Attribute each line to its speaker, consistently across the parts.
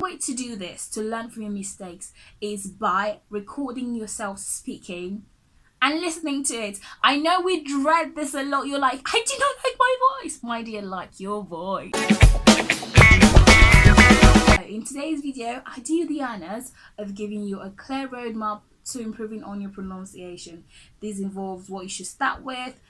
Speaker 1: way to do this, to learn from your mistakes, is by recording yourself speaking and listening to it. I know we dread this a lot. You're like, I do not like my voice. My dear, like your voice. In today's video, I do the honors of giving you a clear roadmap to improving on your pronunciation. This involves what you should start with,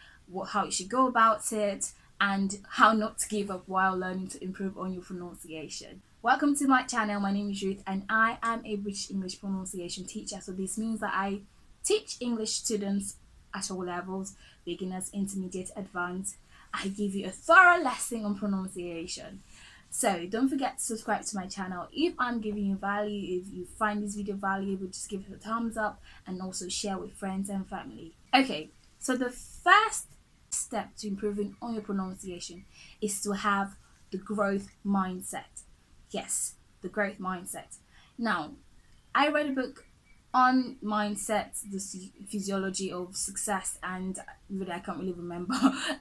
Speaker 1: how you should go about it, and how not to give up while learning to improve on your pronunciation. Welcome to my channel. My name is Ruth and I am a British English pronunciation teacher. So this means that I teach English students at all levels, beginners, intermediate, advanced. I give you a thorough lesson on pronunciation. So don't forget to subscribe to my channel. If I'm giving you value, if you find this video valuable, just give it a thumbs up and also share with friends and family. Okay, so the first step to improving on your pronunciation is to have the growth mindset. Yes, the growth mindset. Now, I read a book on mindset, the physiology of success, and really I can't really remember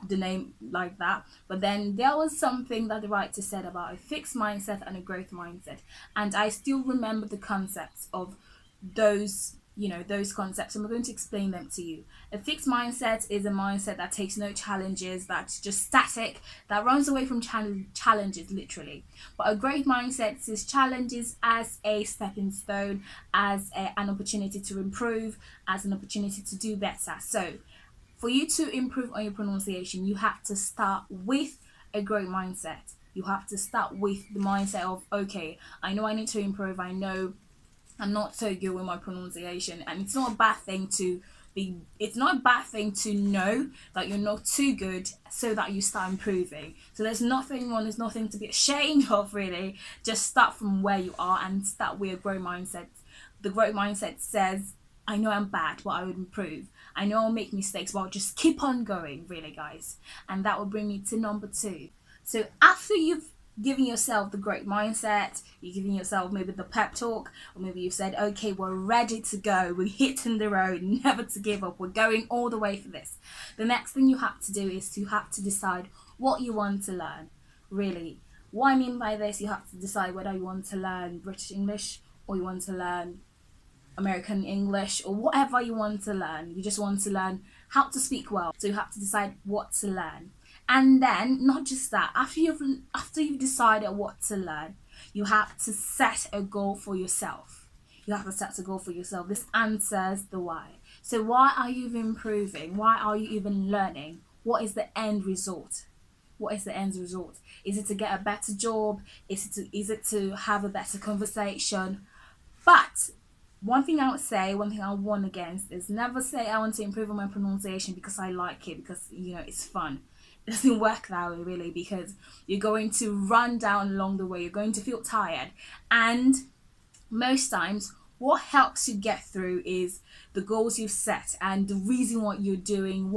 Speaker 1: the name like that, but then there was something that the writer said about a fixed mindset and a growth mindset, and I still remember the concepts of those concepts, and we're going to explain them to you. A fixed mindset is a mindset that takes no challenges, that's just static, that runs away from challenges literally. But a growth mindset sees challenges as a stepping stone, as an opportunity to improve, as an opportunity to do better. So for you to improve on your pronunciation, you have to start with a growth mindset. You have to start with the mindset of, okay, I know I need to improve, I know I'm not so good with my pronunciation, and it's not a bad thing to know that you're not too good so that you start improving. So there's nothing wrong, there's nothing to be ashamed of really. Just start from where you are and start with a growth mindset. The growth mindset says, I know I'm bad, but I would improve. I know I'll make mistakes, but I'll just keep on going, really guys. And that will bring me to number 2. So after you've giving yourself the great mindset, you're giving yourself maybe the pep talk, or maybe you've said, okay, we're ready to go, we're hitting the road, never to give up, we're going all the way for this. The next thing you have to do is you have to decide what you want to learn. Really, what I mean by this, you have to decide whether you want to learn British English or you want to learn American English or whatever you want to learn. You just want to learn how to speak well, so you have to decide what to learn. And then, not just that, after you've decided what to learn, you have to set a goal for yourself. You have to set a goal for yourself. This answers the why. So why are you even improving? Why are you even learning? What is the end result? What is the end result? Is it to get a better job? Is it to have a better conversation? But one thing I would say, one thing I warn against is never say I want to improve on my pronunciation because I like it, because it's fun. It doesn't work that way really, because you're going to run down along the way, you're going to feel tired, and most times what helps you get through is the goals you've set and the reason what you're doing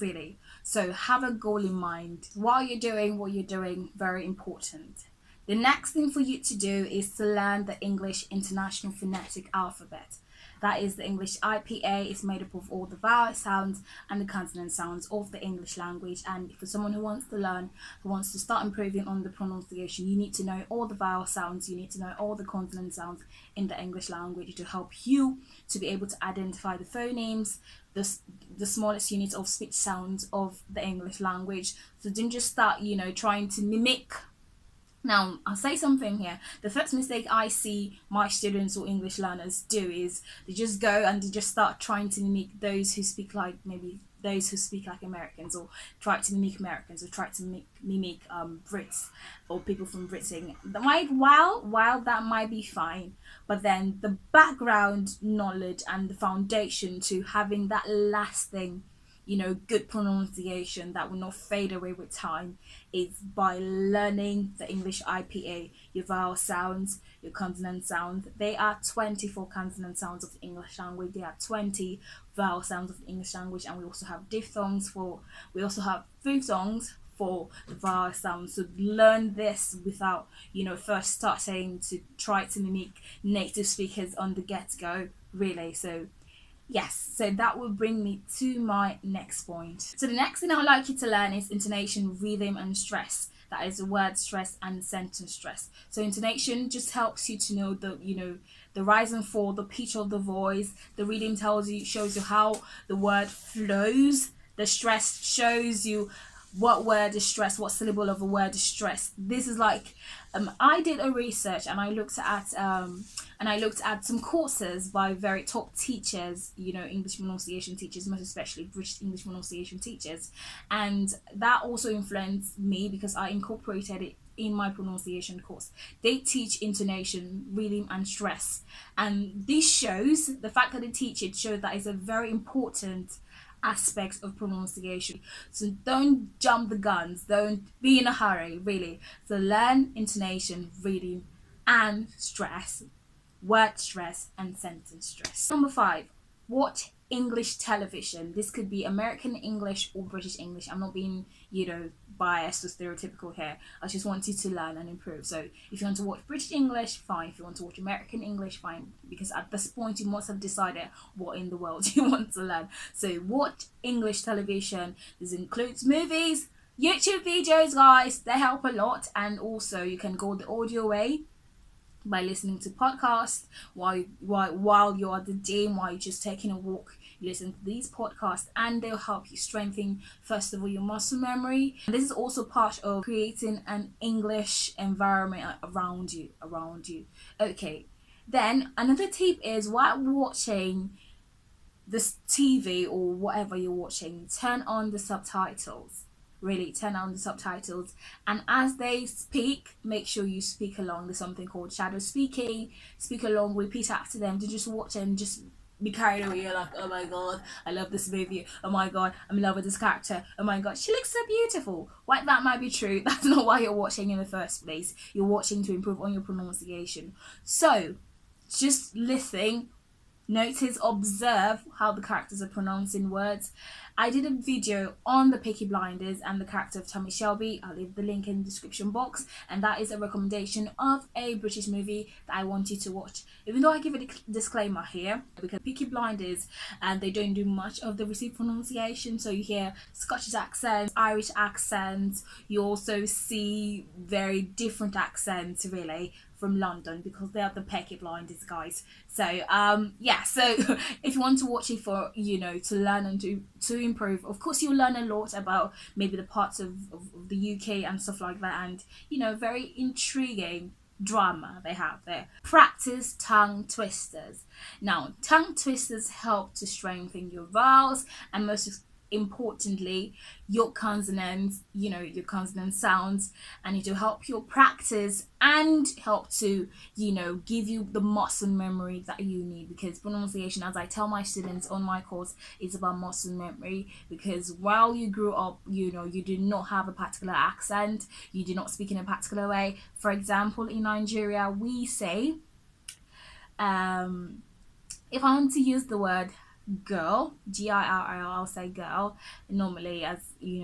Speaker 1: really. So have a goal in mind while you're doing what you're doing. Very important. The next thing for you to do is to learn the English International Phonetic Alphabet. That is the English IPA. It's made up of all the vowel sounds and the consonant sounds of the English language. And for someone who wants to learn, who wants to start improving on the pronunciation, you need to know all the vowel sounds, you need to know all the consonant sounds in the English language to help you to be able to identify the phonemes, the smallest units of speech sounds of the English language. So don't just start, trying to mimic. Now, I'll say something here. The first mistake I see my students or English learners do is they just go and they just start trying to mimic those who speak like Americans, or try to mimic Americans, or try to mimic Brits or people from Britain. While that might be fine, but then the background knowledge and the foundation to having that lasting good pronunciation that will not fade away with time is by learning the English IPA, your vowel sounds, your consonant sounds. There are 24 consonant sounds of the English language. There are 20 vowel sounds of the English language, and we also have diphthongs for the vowel sounds. So learn this without first starting to try to mimic native speakers on the get-go, really. So yes, so that will bring me to my next point. So the next thing I would like you to learn is intonation, rhythm and stress. that is word stress and sentence stress. So intonation just helps you to know the rise and fall, the pitch of the voice. The reading shows you how the word flows. The stress shows you what word is stressed, what syllable of a word is stressed. This is like I did a research and I looked at some courses by very top teachers, English pronunciation teachers, most especially British English pronunciation teachers, and that also influenced me because I incorporated it in my pronunciation course. They teach intonation, rhythm and stress, and this shows, the fact that they teach it shows that it's a very important aspects of pronunciation. So don't jump the guns, don't be in a hurry, really. So learn intonation, reading and stress, word stress and sentence stress. Number 5, watch English television. This could be American English or British English. I'm not being biased or stereotypical here. I just want you to learn and improve. So if you want to watch British English, fine. If you want to watch American English, fine, because at this point you must have decided what in the world you want to learn. So watch English television. This includes movies, YouTube videos, guys. They help a lot, and also you can go the audio way by listening to podcasts while you're at the gym, while you're just taking a walk. You listen to these podcasts and they'll help you strengthen, first of all, your muscle memory. And this is also part of creating an English environment around you. Okay, then another tip is, while watching this TV or whatever you're watching, turn on the subtitles. Really turn on the subtitles, and as they speak, make sure you speak along. There's something called shadow speaking. Speak along, repeat after them. To just watch and just be carried away. You're like, oh my god, I love this movie. Oh my god, I'm in love with this character. Oh my god, she looks so beautiful. While that might be true, that's not why you're watching in the first place. You're watching to improve on your pronunciation. So just listen, notice, observe how the characters are pronouncing words. I did a video on the Peaky Blinders and the character of Tommy Shelby. I'll leave the link in the description box, and that is a recommendation of a British movie that I want you to watch. Even though I give a disclaimer here, because Peaky Blinders, and they don't do much of the received pronunciation, so you hear Scottish accents, Irish accents, you also see very different accents really from London, because they are the Peaky Blinders, guys. So yeah, so if you want to watch it for to learn and to improve, of course you'll learn a lot about maybe the parts of the UK and stuff like that, and very intriguing drama they have there. Practice tongue twisters. Now, tongue twisters help to strengthen your vowels and most importantly your consonants, your consonant sounds, and it will help your practice and help to give you the muscle memory that you need, because pronunciation, as I tell my students on my course, is about muscle memory. Because while you grew up, you did not have a particular accent, you did not speak in a particular way. For example, in Nigeria we say if I want to use the word girl, girl, I'll say girl. Normally, as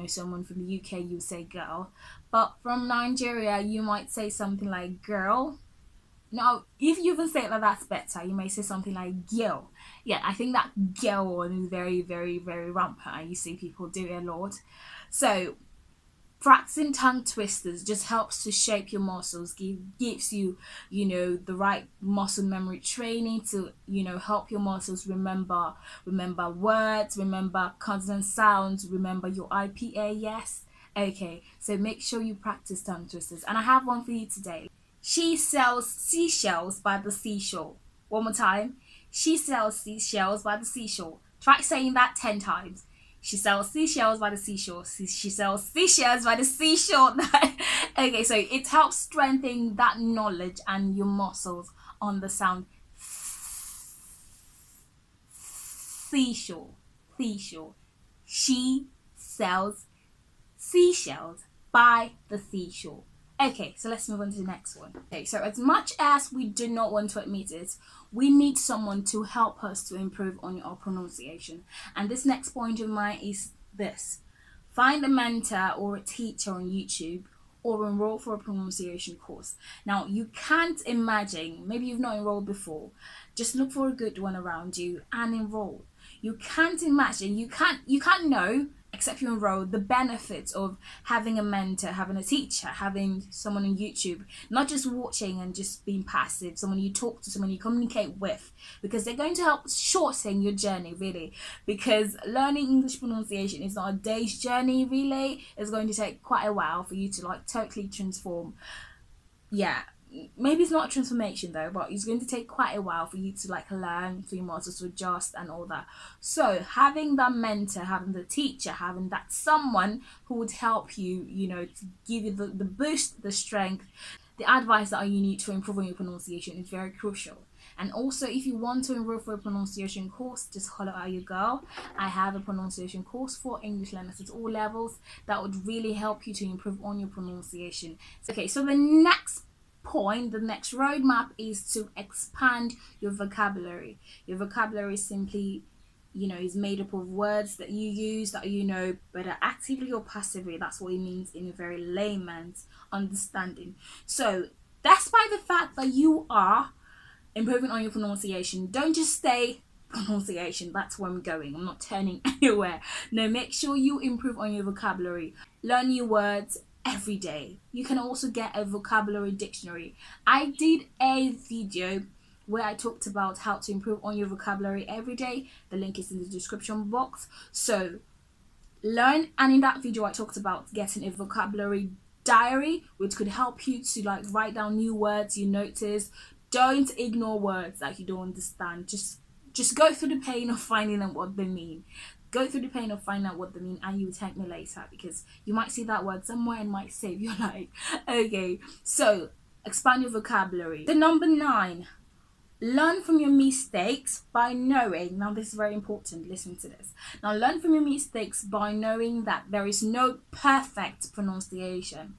Speaker 1: someone from the UK, you say girl, but from Nigeria you might say something like girl. Now if you even say it like that's better, you may say something like girl. Yeah, I think that girl one is very, very, very rampant. You see people do it a lot. So practicing tongue twisters just helps to shape your muscles, gives you the right muscle memory training to help your muscles remember words, remember consonant sounds, remember your IPA. Yes, okay, so make sure you practice tongue twisters, and I have one for you today. She sells seashells by the seashore. One more time. She sells seashells by the seashore. Try saying that 10 times. She sells seashells by the seashore. She sells seashells by the seashore. Okay, so it helps strengthen that knowledge and your muscles on the sound. Seashore. Seashore. She sells seashells by the seashore. Okay, so let's move on to the next one. Okay, so as much as we do not want to admit it, we need someone to help us to improve on our pronunciation. And this next point of mine is this. Find a mentor or a teacher on YouTube, or enroll for a pronunciation course. Now, you can't imagine, maybe you've not enrolled before, just look for a good one around you and enroll. You can't imagine, you can't know accept you enroll, the benefits of having a mentor, having a teacher, having someone on YouTube, not just watching and just being passive, someone you talk to, someone you communicate with, because they're going to help shorten your journey, really. Because learning English pronunciation is not a day's journey, really. It's going to take quite a while for you to like totally transform. Yeah, maybe it's not a transformation though, but it's going to take quite a while for you to like learn, for your muscles to adjust and all that. So having that mentor, having the teacher, having that someone who would help you, you know, to give you the boost, the strength, the advice that you need to improve on your pronunciation is very crucial. And also, if you want to enroll for a pronunciation course, just holler at your girl. I have a pronunciation course for English learners at all levels that would really help you to improve on your pronunciation. Okay, so the next point, the next roadmap is to expand your vocabulary. Your vocabulary simply, you know, is made up of words that you use, that you know, whether actively or passively. That's what it means in a very layman's understanding. So despite the fact that you are improving on your pronunciation, don't just stay pronunciation, that's where I'm going, I'm not turning anywhere. No, make sure you improve on your vocabulary. Learn new words every day. You can also get a vocabulary dictionary. I did a video where I talked about how to improve on your vocabulary every day. The link is in the description box. So learn, and in that video I talked about getting a vocabulary diary, which could help you to like write down new words you notice. Don't ignore words that you don't understand. Just go through the pain of finding out what they mean. Go through the pain of finding out what they mean, and you will thank me later, because you might see that word somewhere and might save your life. Okay, so expand your vocabulary. The number 9, learn from your mistakes by knowing, now this is very important, listen to this. Now learn from your mistakes by knowing that there is no perfect pronunciation,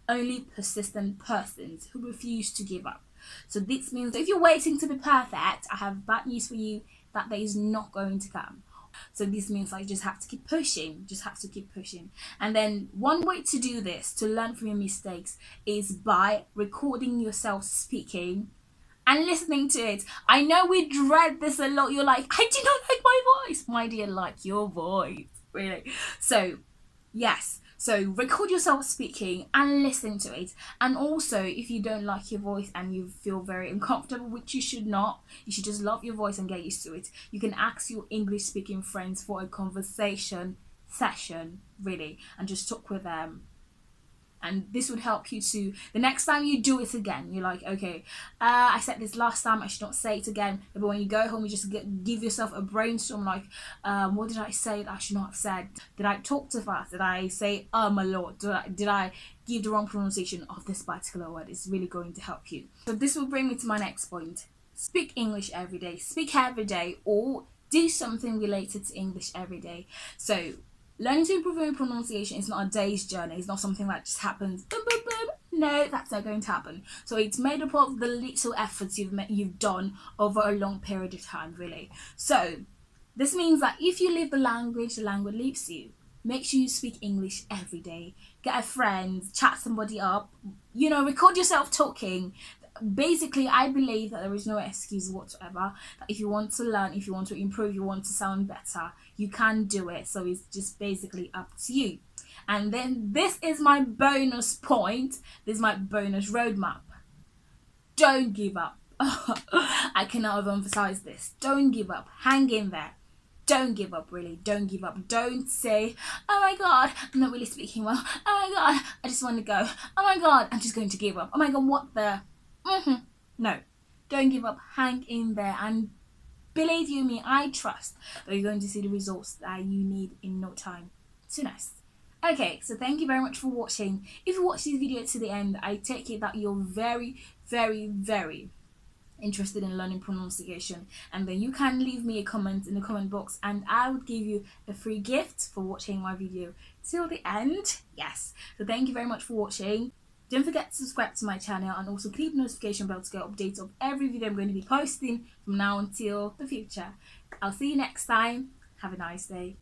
Speaker 1: only persistent persons who refuse to give up. So this means if you're waiting to be perfect, I have bad news for you, that day is not going to come. So this means I just have to keep pushing, And then one way to do this, to learn from your mistakes, is by recording yourself speaking and listening to it. I know we dread this a lot. You're like, I do not like my voice. My dear, like your voice, really. So yes, so record yourself speaking and listen to it. And also, if you don't like your voice and you feel very uncomfortable, which you should not, you should just love your voice and get used to it, you can ask your English speaking friends for a conversation session, really, and just talk with them. And this would help you to, the next time you do it again, you're like, okay, I said this last time, I should not say it again. But when you go home, you just give yourself a brainstorm, like, what did I say that I should not have said? Did I talk too fast? Did I say, my lord? Did I give the wrong pronunciation of this particular word? It's really going to help you. So this will bring me to my next point. Speak English every day. Speak every day, or do something related to English every day. So learning to improve your pronunciation is not a day's journey. It's not something that just happens. Boom, boom, boom. No, that's not going to happen. So it's made up of the little efforts you've done over a long period of time, really. So this means that if you leave the language leaves you. Make sure you speak English every day. Get a friend, chat somebody up, you know, record yourself talking. Basically, I believe that there is no excuse whatsoever. That if you want to learn, if you want to improve, you want to sound better, you can do it. So it's just basically up to you. And then this is my bonus point. This is my bonus roadmap. Don't give up. I cannot overemphasize this. Don't give up. Hang in there. Don't give up, really. Don't give up. Don't say, oh my God, I'm not really speaking well. Oh my God, I just want to go. Oh my God, I'm just going to give up. Oh my God, what the? No, don't give up. Hang in there, and believe you me, I trust that you're going to see the results that you need in no time. So nice. Okay, so thank you very much for watching. If you watch this video to the end, I take it that you're very, very, very interested in learning pronunciation, and then you can leave me a comment in the comment box, and I would give you a free gift for watching my video till the end. Yes, so thank you very much for watching. Don't forget to subscribe to my channel, and also click the notification bell to get updates of every video I'm going to be posting from now until the future. I'll see you next time. Have a nice day.